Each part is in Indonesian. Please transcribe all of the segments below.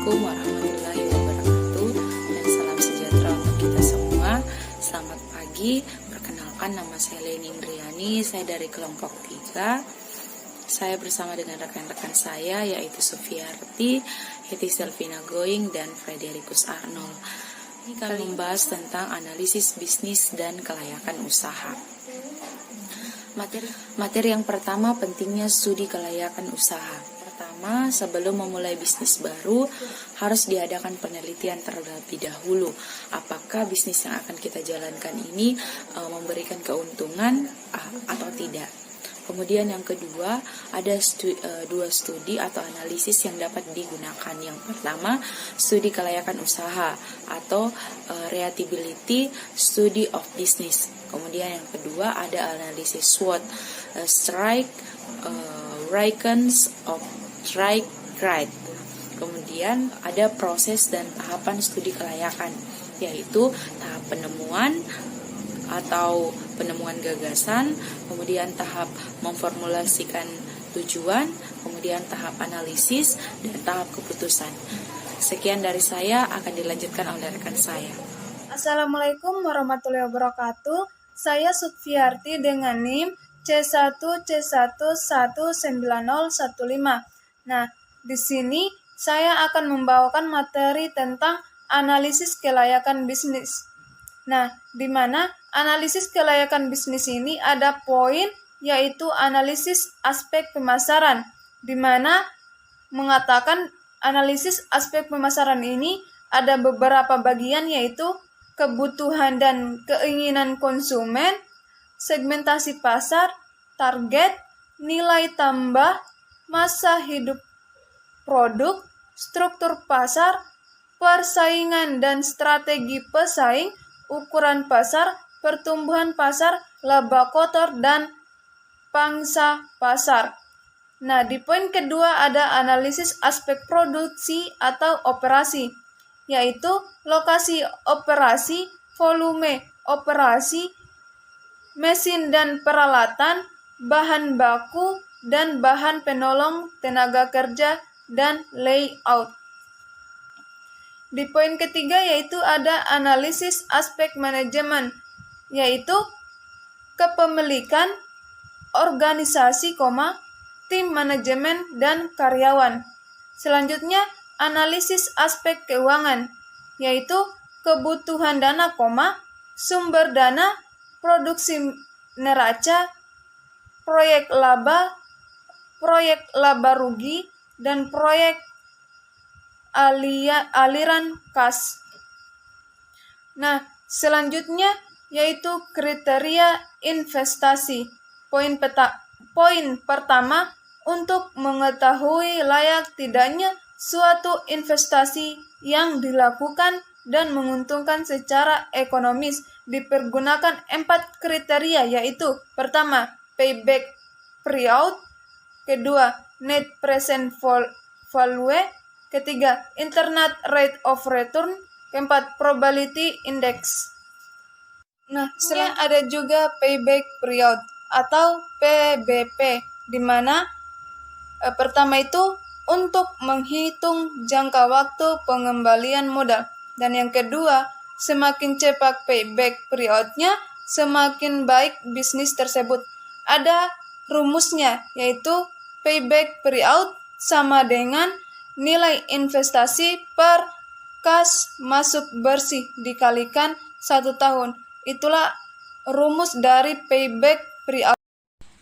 Assalamualaikum warahmatullahi wabarakatuh dan salam sejahtera untuk kita semua. Selamat pagi, perkenalkan nama saya Leni Indriani, saya dari kelompok 3. Saya bersama dengan rekan-rekan saya yaitu Sufiarti, Heti Selvina Going, dan Fredericus Arnold. Ini kali membahas tentang analisis bisnis dan kelayakan usaha. Materi yang pertama, pentingnya studi kelayakan usaha. Pertama, sebelum memulai bisnis baru, harus diadakan penelitian terlebih dahulu. Apakah bisnis yang akan kita jalankan ini memberikan keuntungan atau tidak. Kemudian yang kedua, ada dua studi atau analisis yang dapat digunakan. Yang pertama, studi kelayakan usaha atau Reatability Study of Business. Kemudian yang kedua, ada analisis SWOT, Strike, Reckons of Strike Right. Kemudian ada proses dan tahapan studi kelayakan, yaitu tahap penemuan atau penemuan gagasan, kemudian tahap memformulasikan tujuan, kemudian tahap analisis, dan tahap keputusan. Sekian dari saya, akan dilanjutkan oleh rekan saya. Assalamualaikum warahmatullahi wabarakatuh. Saya Sufiarti dengan NIM C1C119015. Nah, di sini saya akan membawakan materi tentang analisis kelayakan bisnis. Nah, di mana analisis kelayakan bisnis ini ada poin, yaitu analisis aspek pemasaran, di mana mengatakan analisis aspek pemasaran ini ada beberapa bagian, yaitu kebutuhan dan keinginan konsumen, segmentasi pasar, target, nilai tambah, masa hidup produk, struktur pasar, persaingan dan strategi pesaing, ukuran pasar, pertumbuhan pasar, laba kotor, dan pangsa pasar. Nah, di poin kedua ada analisis aspek produksi atau operasi, yaitu lokasi operasi, volume operasi, mesin dan peralatan, bahan baku, dan bahan penolong tenaga kerja, dan layout. Di poin ketiga yaitu ada analisis aspek manajemen, yaitu kepemilikan, organisasi, tim manajemen, dan karyawan. Selanjutnya, analisis aspek keuangan, yaitu kebutuhan dana, sumber dana, produksi neraca, proyek laba rugi, dan proyek aliran kas. Nah, selanjutnya yaitu kriteria investasi. Poin pertama, untuk mengetahui layak tidaknya suatu investasi yang dilakukan dan menguntungkan secara ekonomis, dipergunakan 4 kriteria, yaitu pertama, payback period, kedua, net present value, ketiga, internal rate of return, keempat, probability index. Nah, selanjutnya ada juga payback period atau PBP, di mana pertama itu untuk menghitung jangka waktu pengembalian modal, dan yang kedua, semakin cepat payback periodnya, semakin baik bisnis tersebut. Ada rumusnya, yaitu payback period sama dengan nilai investasi per kas masuk bersih dikalikan 1 tahun. Itulah rumus dari payback period.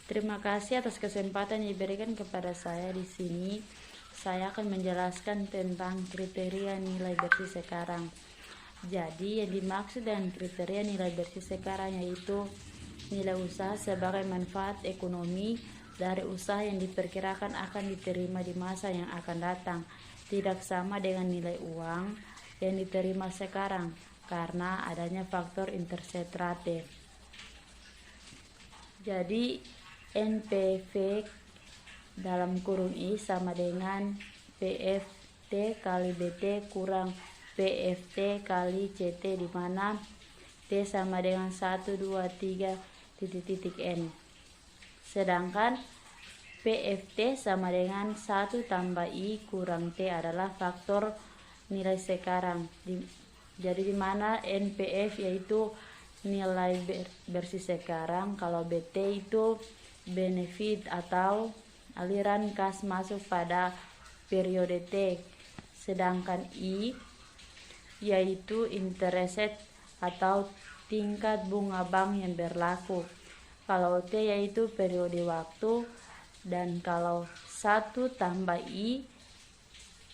Terima kasih atas kesempatan yang diberikan kepada saya di sini. Saya akan menjelaskan tentang kriteria nilai bersih sekarang. Jadi, yang dimaksud dengan kriteria nilai bersih sekarang yaitu nilai usaha sebagai manfaat ekonomi dari usaha yang diperkirakan akan diterima di masa yang akan datang, tidak sama dengan nilai uang yang diterima sekarang karena adanya faktor interest-rate. Jadi NPV dalam kurung I sama dengan PFT kali BT kurang PFT kali CT, di mana T sama dengan 1, 2, 3, N. Sedangkan PFT sama dengan 1 tambah I kurang T adalah faktor nilai sekarang. Jadi di mana NPF yaitu nilai bersih sekarang, kalau BT itu benefit atau aliran kas masuk pada periode T, sedangkan I yaitu interest rate atau tingkat bunga bank yang berlaku. Kalau T yaitu periode waktu, dan kalau 1 tambah I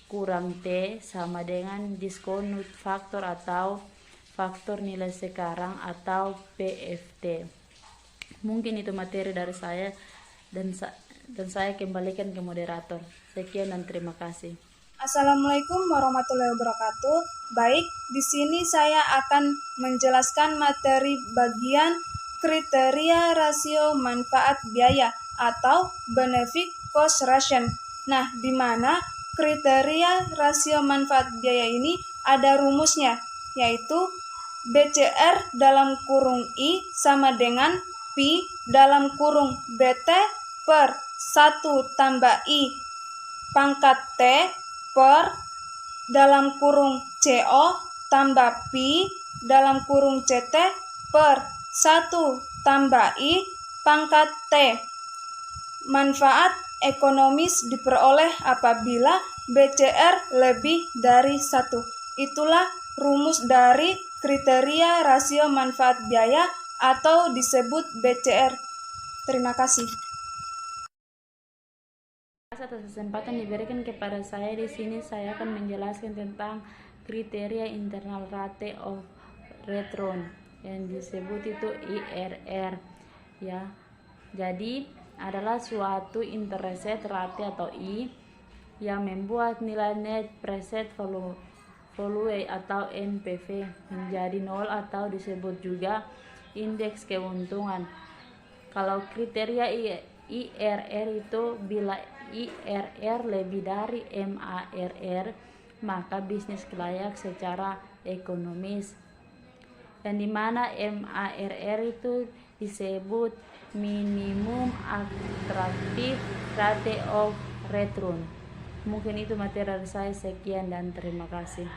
kurang T sama dengan discount faktor atau faktor nilai sekarang atau PFT. Mungkin itu materi dari saya, dan saya kembalikan ke moderator. Sekian dan terima kasih. Assalamualaikum warahmatullahi wabarakatuh. Baik, di sini saya akan menjelaskan materi bagian kriteria rasio manfaat biaya atau benefit cost ratio. Nah, di mana kriteria rasio manfaat biaya ini ada rumusnya, yaitu BCR dalam kurung I sama dengan Pi dalam kurung BT per 1 tambah I pangkat T per dalam kurung CO tambah Pi dalam kurung CT per 1 tambah I pangkat T. Manfaat ekonomis diperoleh apabila BCR lebih dari 1. Itulah rumus dari kriteria rasio manfaat biaya atau disebut BCR. Terima kasih. Atas kesempatan diberikan kepada saya, di sini saya akan menjelaskan tentang kriteria internal rate of return yang disebut itu IRR ya. Jadi adalah suatu interest rate atau I yang membuat nilai net present value atau NPV menjadi 0 atau disebut juga indeks keuntungan. Kalau kriteria IRR itu bila IRR lebih dari MARR, maka bisnis layak secara ekonomis. Dan dimana MARR itu disebut minimum attractive rate of return. Mungkin itu materi dari saya. Sekian dan terima kasih.